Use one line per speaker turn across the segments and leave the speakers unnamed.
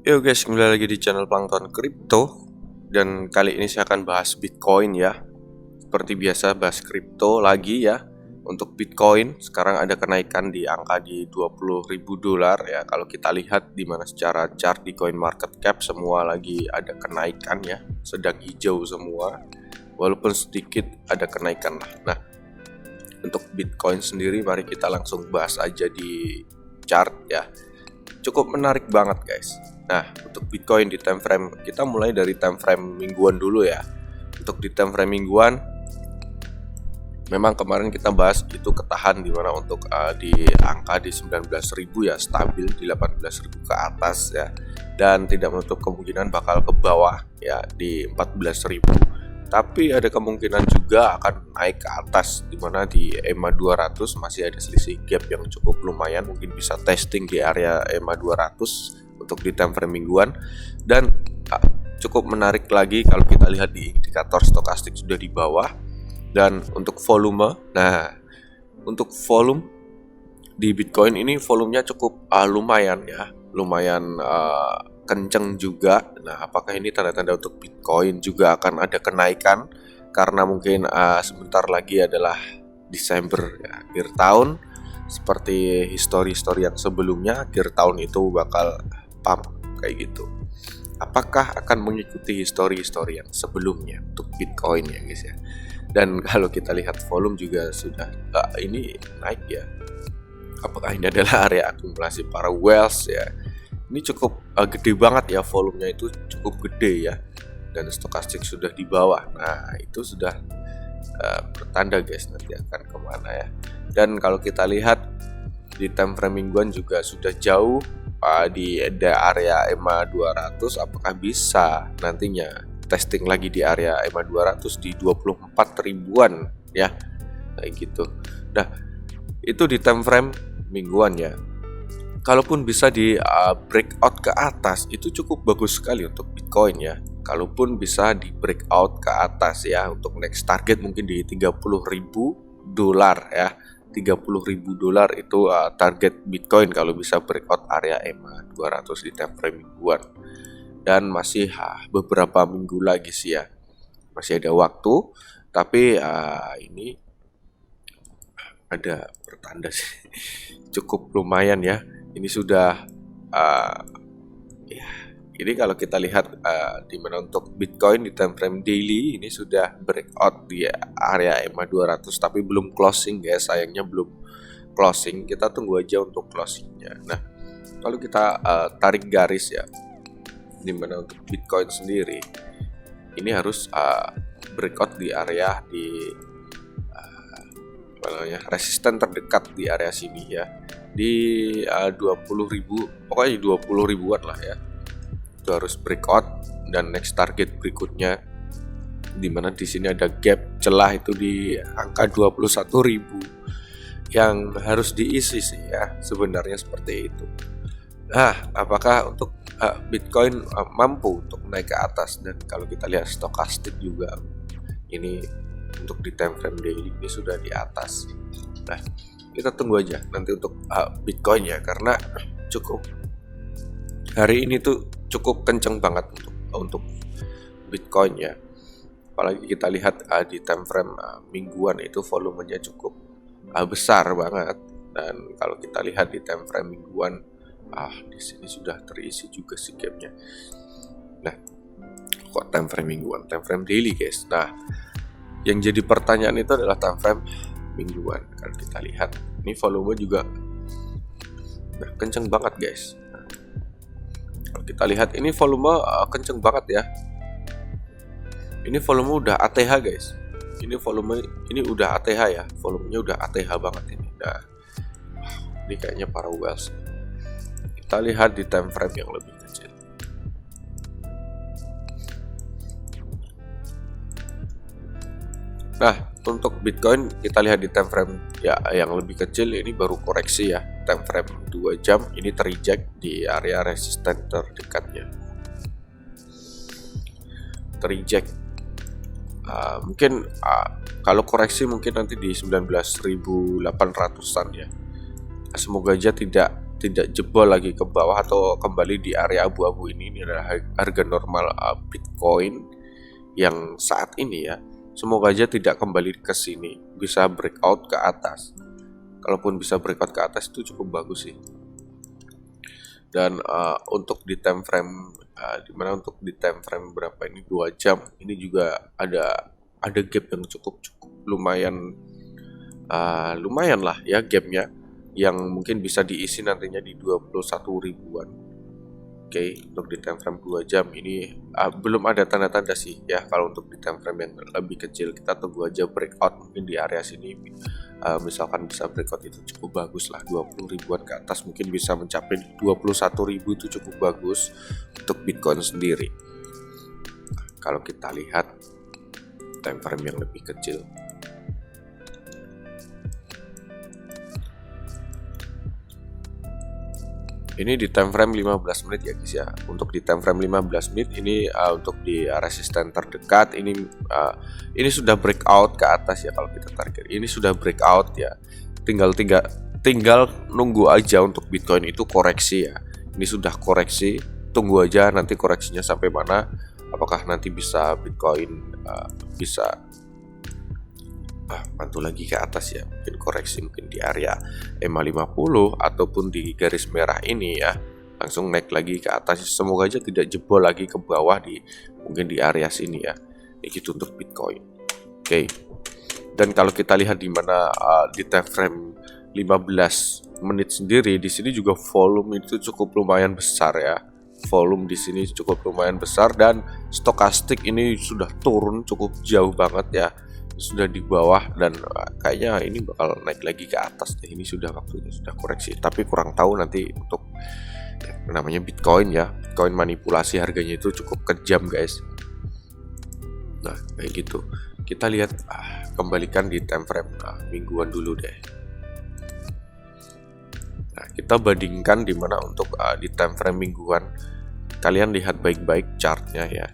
Yo guys, kembali lagi di channel Plankton Crypto. Dan kali ini saya akan bahas Bitcoin ya. Seperti biasa bahas kripto lagi ya. Untuk Bitcoin sekarang ada kenaikan di angka di $20.000 ya. Kalau kita lihat di mana secara chart di Coin Market Cap semua lagi ada kenaikan ya. Sedang hijau semua. Walaupun sedikit ada kenaikan lah. Nah, untuk Bitcoin sendiri mari kita langsung bahas aja di chart ya. Cukup menarik banget guys. Nah, untuk Bitcoin di time frame, kita mulai dari time frame mingguan dulu ya. Untuk di time frame mingguan, memang kemarin kita bahas itu ketahan di mana untuk di angka di 19.000 ya, stabil di 18.000 ke atas ya. Dan tidak menutup kemungkinan bakal ke bawah ya di 14.000. Tapi ada kemungkinan juga akan naik ke atas di mana di EMA 200 masih ada selisih gap yang cukup lumayan, mungkin bisa testing di area EMA 200 untuk di time frame mingguan. Dan cukup menarik lagi kalau kita lihat di indikator stokastik sudah di bawah. Dan untuk volume, nah untuk volume di Bitcoin ini volumenya cukup lumayan ya, lumayan kenceng juga. Nah, apakah ini tanda-tanda untuk Bitcoin juga akan ada kenaikan karena mungkin sebentar lagi adalah Desember ya, akhir tahun. Seperti histori-histori yang sebelumnya, akhir tahun itu bakal pump kayak gitu. Apakah akan mengikuti histori-histori yang sebelumnya untuk Bitcoin ya guys ya. Dan kalau kita lihat volume juga sudah ini naik ya. Apakah ini adalah area akumulasi para whales ya? Ini cukup gede banget ya, volumenya itu cukup gede ya. Dan stokastik sudah di bawah. Nah, itu sudah bertanda guys nanti akan kemana ya. Dan kalau kita lihat di time frame mingguan juga sudah jauh di area EMA 200. Apakah bisa nantinya testing lagi di area EMA 200 di 24 ribuan ya, kayak gitu. Nah, itu di time frame mingguan ya. Kalaupun bisa di breakout ke atas, itu cukup bagus sekali untuk Bitcoin ya. Kalaupun bisa di breakout ke atas ya, untuk next target mungkin di $30.000 ya. $30.000 itu target Bitcoin kalau bisa breakout area EMA 200 di time frame mingguan. Dan masih beberapa minggu lagi sih ya. Masih ada waktu, tapi ini ada pertanda sih cukup lumayan ya. Ini sudah ya. Ini kalau kita lihat di mana untuk Bitcoin di time frame daily ini sudah breakout di area EMA 200 tapi belum closing guys, sayangnya belum closing. Kita tunggu aja untuk closingnya. Nah, kalau kita tarik garis ya, di mana untuk Bitcoin sendiri ini harus breakout di area di resisten terdekat di area sini ya, di 20.000, pokoknya 20 ribuan lah ya. Itu harus breakout dan next target berikutnya di mana di sini ada gap celah itu di angka 21.000 yang harus diisi sih ya, sebenarnya seperti itu. Nah, apakah untuk Bitcoin mampu untuk naik ke atas? Dan kalau kita lihat stokastik juga ini untuk di time frame daily ini sudah di atas. Nah, kita tunggu aja nanti untuk Bitcoin ya, karena cukup hari ini tuh cukup kenceng banget untuk Bitcoin ya. Apalagi kita lihat di time frame mingguan itu volumenya cukup besar banget. Dan kalau kita lihat di time frame mingguan, di sini sudah terisi juga sih gapnya. Nah, kok time frame mingguan, time frame daily guys. Nah, yang jadi pertanyaan itu adalah time frame mingguan. Kalau kita lihat ini volume juga kenceng banget guys. Nah, kalau kita lihat ini volume kenceng banget ya. Ini volume udah ATH guys. Ini volume ini udah ATH ya. Volumenya udah ATH banget ini. Nah, ini kayaknya para whales. Kita lihat di time frame yang lebih kecil. Nah, untuk Bitcoin kita lihat di time frame ya yang lebih kecil, ini baru koreksi ya. Time frame 2 jam ini terreject di area resisten terdekatnya. Terreject. Mungkin kalau koreksi mungkin nanti di 19.800-an ya. Semoga aja tidak tidak jebol lagi ke bawah atau kembali di area abu-abu ini adalah harga normal Bitcoin yang saat ini ya. Semoga aja tidak kembali ke sini, bisa breakout ke atas. Kalaupun bisa breakout ke atas itu cukup bagus sih. Dan untuk di time frame dimana untuk di time frame berapa ini 2 jam ini juga ada gap yang cukup lumayan lah ya gapnya, yang mungkin bisa diisi nantinya di 21 ribuan. Oke, untuk di time frame 2 jam ini belum ada tanda-tanda sih ya. Kalau untuk di time frame yang lebih kecil kita tunggu aja breakout mungkin di area sini. Misalkan bisa breakout itu cukup bagus lah, 20 ribuan ke atas mungkin bisa mencapai 21 ribu, itu cukup bagus untuk Bitcoin sendiri. Kalau kita lihat time frame yang lebih kecil. Ini di time frame 15 menit ya guys ya. Untuk di time frame 15 menit ini untuk di resisten terdekat ini sudah breakout ke atas ya. Kalau kita tarik ini sudah breakout ya. Tinggal nunggu aja untuk Bitcoin itu koreksi ya. Ini sudah koreksi, tunggu aja nanti koreksinya sampai mana. Apakah nanti bisa Bitcoin bisa mantul lagi ke atas ya, mungkin koreksi mungkin di area EMA50 ataupun di garis merah ini ya, langsung naik lagi ke atas. Semoga aja tidak jebol lagi ke bawah di mungkin di area sini ya. Itu untuk Bitcoin. Oke. Dan kalau kita lihat di mana di time frame 15 menit sendiri, di sini juga volume itu cukup lumayan besar ya. Volume di sini cukup lumayan besar dan stokastik ini sudah turun cukup jauh banget ya. Sudah di bawah dan kayaknya ini bakal naik lagi ke atas deh. Ini sudah waktunya, sudah koreksi, tapi kurang tahu nanti untuk namanya Bitcoin ya. Bitcoin manipulasi harganya itu cukup kejam guys. Nah kayak gitu. Kita lihat kembalikan di time frame mingguan dulu deh. Nah kita bandingkan di mana untuk di time frame mingguan. Kalian lihat baik-baik chartnya ya.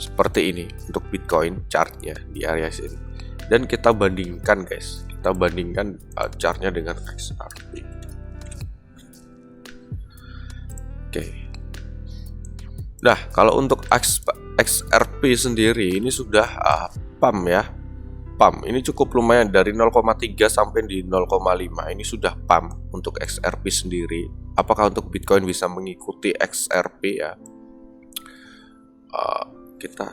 Seperti ini untuk Bitcoin chartnya di area sini, dan kita bandingkan guys, kita bandingkan chartnya dengan XRP. Oke. Nah kalau untuk XRP sendiri ini sudah pump ya, pump ini cukup lumayan dari 0,3 sampai di 0,5 ini sudah pump untuk XRP sendiri. Apakah untuk Bitcoin bisa mengikuti XRP ya? Kita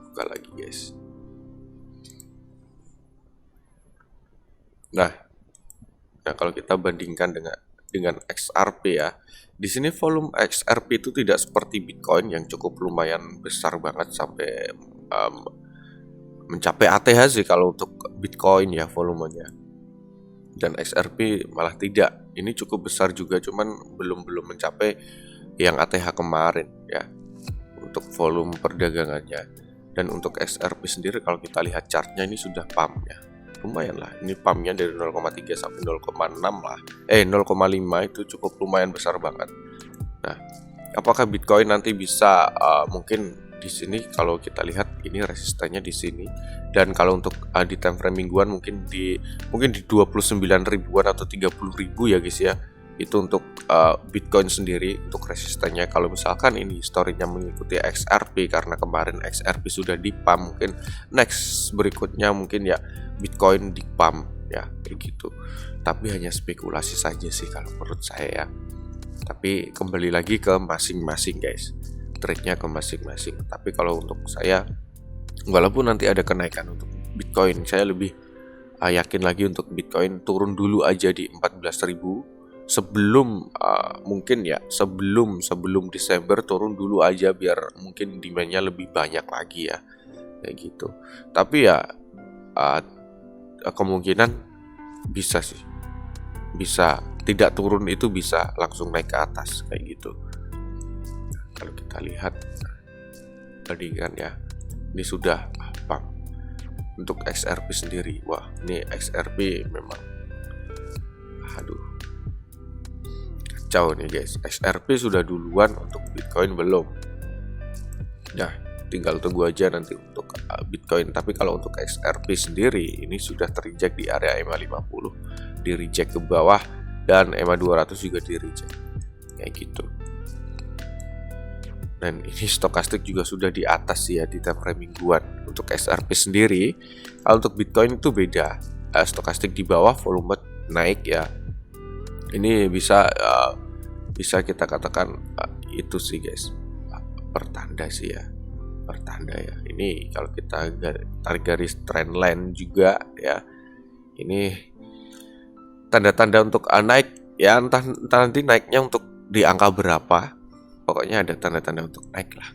buka lagi guys. Nah kalau kita bandingkan dengan XRP ya, di sini volume XRP itu tidak seperti Bitcoin yang cukup lumayan besar banget sampai mencapai ATH sih kalau untuk Bitcoin ya volumenya. Dan XRP malah tidak. Ini cukup besar juga, cuman belum mencapai yang ATH kemarin ya untuk volume perdagangannya. Dan untuk XRP sendiri kalau kita lihat chartnya ini sudah pump ya, lumayan lah. Ini pumpnya dari 0,3 sampai 0,6 lah, 0,5 itu cukup lumayan besar banget. Nah apakah Bitcoin nanti bisa mungkin di sini kalau kita lihat ini resistannya di sini, dan kalau untuk di time frame mingguan mungkin di 29 ribuan atau 30 ribu ya guys ya. Itu untuk Bitcoin sendiri untuk resistannya. Kalau misalkan ini historinya mengikuti XRP, karena kemarin XRP sudah di pump, mungkin next berikutnya mungkin ya Bitcoin di pump ya kayak gitu. Tapi hanya spekulasi saja sih kalau menurut saya ya. Tapi kembali lagi ke masing-masing guys, trade-nya ke masing-masing. Tapi kalau untuk saya, walaupun nanti ada kenaikan untuk Bitcoin, saya lebih yakin lagi untuk Bitcoin turun dulu aja di 14.000 sebelum mungkin ya sebelum Desember, turun dulu aja biar mungkin demand-nya lebih banyak lagi ya kayak gitu. Tapi ya kemungkinan bisa sih, bisa tidak turun, itu bisa langsung naik ke atas kayak gitu. Kalau kita lihat bandingkan ya, ini sudah pump untuk XRP sendiri. Wah ini XRP memang kacau nih guys. XRP sudah duluan, untuk Bitcoin belum. Nah tinggal tunggu aja nanti untuk Bitcoin. Tapi kalau untuk XRP sendiri ini sudah terinjak di area EMA50 di reject ke bawah, dan EMA 200 juga di reject kayak gitu. Dan ini stokastik juga sudah di atas ya di time frame mingguan. Untuk XRP sendiri, kalau untuk Bitcoin itu beda. Stokastik di bawah, volume naik ya. Ini bisa kita katakan itu sih guys, pertanda sih ya, pertanda ya. Ini kalau kita tarik garis trendline juga ya, ini tanda-tanda untuk naik ya, entah nanti naiknya untuk di angka berapa. Pokoknya ada tanda-tanda untuk naik lah.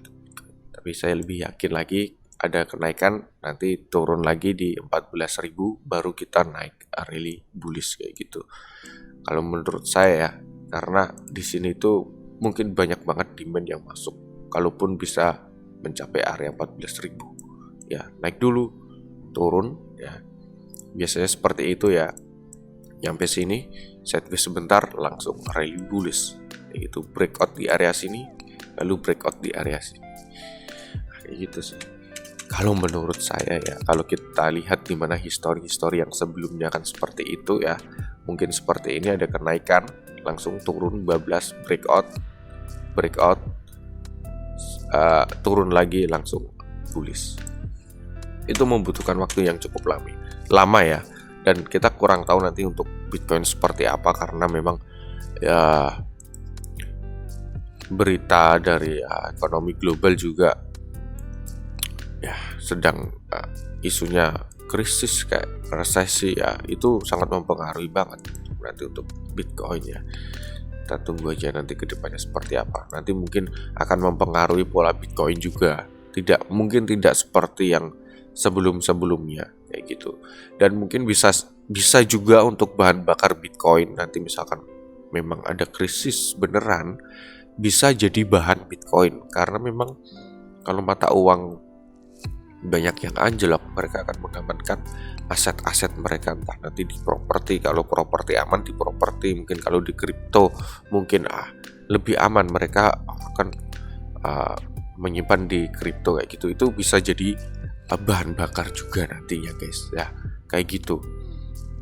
Tapi saya lebih yakin lagi ada kenaikan, nanti turun lagi di 14.000 baru kita naik, really bullish kayak gitu. Kalau menurut saya ya, karena di sini tuh mungkin banyak banget demand yang masuk. Kalaupun bisa mencapai area 14.000, ya naik dulu, turun ya. Biasanya seperti itu ya. Nyampe sini, sideways sebentar langsung rally bullish. Itu breakout di area sini, lalu breakout di area sini. Kayak gitu sih. Kalau menurut saya ya, kalau kita lihat di mana histori yang sebelumnya kan seperti itu ya, mungkin seperti ini ada kenaikan, langsung turun bablas, breakout, turun lagi langsung bullish. Itu membutuhkan waktu yang cukup lama ya, dan kita kurang tahu nanti untuk Bitcoin seperti apa karena memang ya berita dari ekonomi global juga ya sedang isunya krisis kayak resesi ya, itu sangat mempengaruhi banget nanti untuk Bitcoin ya. Kita tunggu aja nanti ke depannya seperti apa. Nanti mungkin akan mempengaruhi pola Bitcoin juga. Mungkin tidak seperti yang sebelumnya kayak gitu. Dan mungkin bisa juga untuk bahan bakar Bitcoin nanti misalkan memang ada krisis beneran, bisa jadi bahan Bitcoin karena memang kalau mata uang banyak yang anjlok, mereka akan mengamankan aset-aset mereka, entah nanti di properti, kalau properti aman di properti, mungkin kalau di kripto mungkin lebih aman, mereka akan menyimpan di kripto kayak gitu. Itu bisa jadi bahan bakar juga nantinya guys ya, kayak gitu.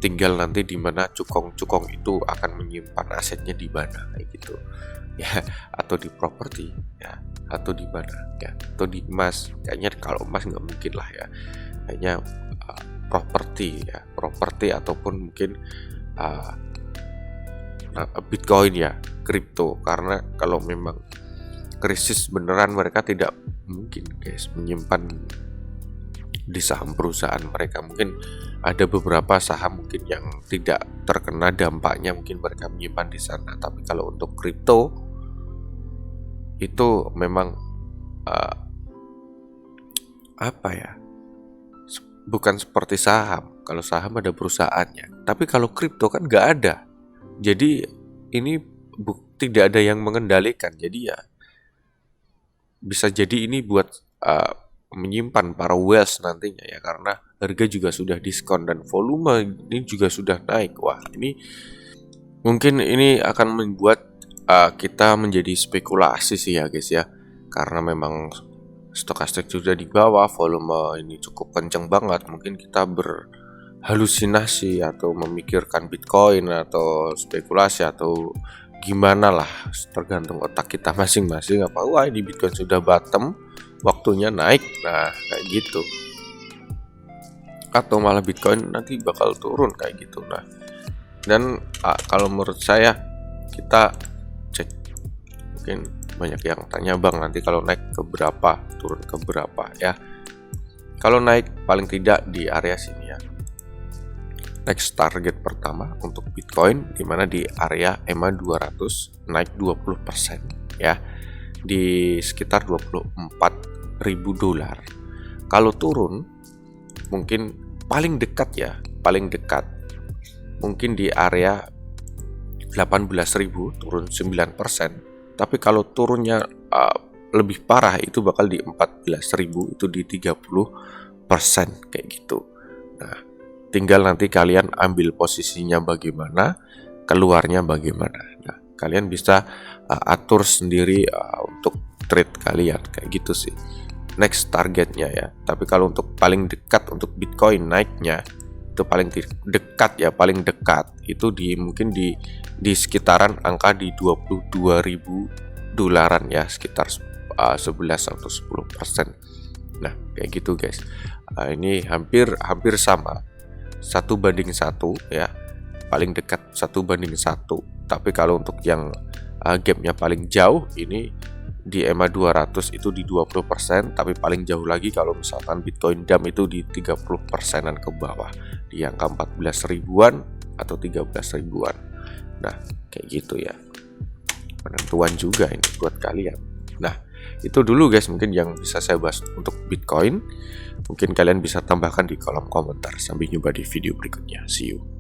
Tinggal nanti di mana cukong itu akan menyimpan asetnya di mana kayak gitu ya, atau di properti ya, atau di mana ya, atau di emas. Kayaknya kalau emas nggak mungkin lah ya, kayaknya properti ataupun mungkin Bitcoin ya, kripto. Karena kalau memang krisis beneran, mereka tidak mungkin guys menyimpan di saham perusahaan mereka. Mungkin ada beberapa saham mungkin yang tidak terkena dampaknya, mungkin mereka menyimpan di sana. Tapi kalau untuk kripto itu memang bukan seperti saham. Kalau saham ada perusahaannya, tapi kalau kripto kan nggak ada. Jadi ini tidak ada yang mengendalikan. Jadi ya bisa jadi ini buat menyimpan para whales nantinya ya, karena harga juga sudah diskon dan volume ini juga sudah naik. Wah, ini mungkin ini akan membuat kita menjadi spekulasi sih ya guys ya, karena memang stokastik sudah di bawah, volume ini cukup kenceng banget. Mungkin kita berhalusinasi atau memikirkan Bitcoin atau spekulasi atau gimana lah, tergantung otak kita masing-masing. Wah ini Bitcoin sudah bottom, waktunya naik, nah kayak gitu. Atau malah Bitcoin nanti bakal turun kayak gitu. Nah, dan kalau menurut saya kita cek, mungkin banyak yang tanya, bang nanti kalau naik ke berapa, turun ke berapa ya. Kalau naik paling tidak di area sini ya, next target pertama untuk Bitcoin dimana di area EMA 200 naik 20% ya, di sekitar $24.000. Kalau turun mungkin paling dekat mungkin di area 18.000, turun 9%. Tapi kalau turunnya lebih parah itu bakal di 14.000, itu di 30% kayak gitu. Nah, tinggal nanti kalian ambil posisinya bagaimana, keluarnya bagaimana. Nah, kalian bisa atur sendiri untuk trade kalian kayak gitu sih. Next targetnya ya. Tapi kalau untuk paling dekat untuk Bitcoin naiknya itu itu paling dekat ya, paling dekat itu mungkin di sekitaran angka di 22.000 dolaran ya, sekitar 11 atau 10%. Nah, kayak gitu guys. Ini hampir sama, 1:1 ya, paling dekat 1:1. Tapi kalau untuk yang gapnya paling jauh ini di EMA 200 itu di 20%, tapi paling jauh lagi kalau misalkan Bitcoin DAM itu di 30%-an ke bawah, di angka 14 ribuan atau 13 ribuan. Nah, kayak gitu ya. Penentuan juga ini buat kalian. Nah, itu dulu guys mungkin yang bisa saya bahas untuk Bitcoin. Mungkin kalian bisa tambahkan di kolom komentar. Sampai jumpa di video berikutnya. See you.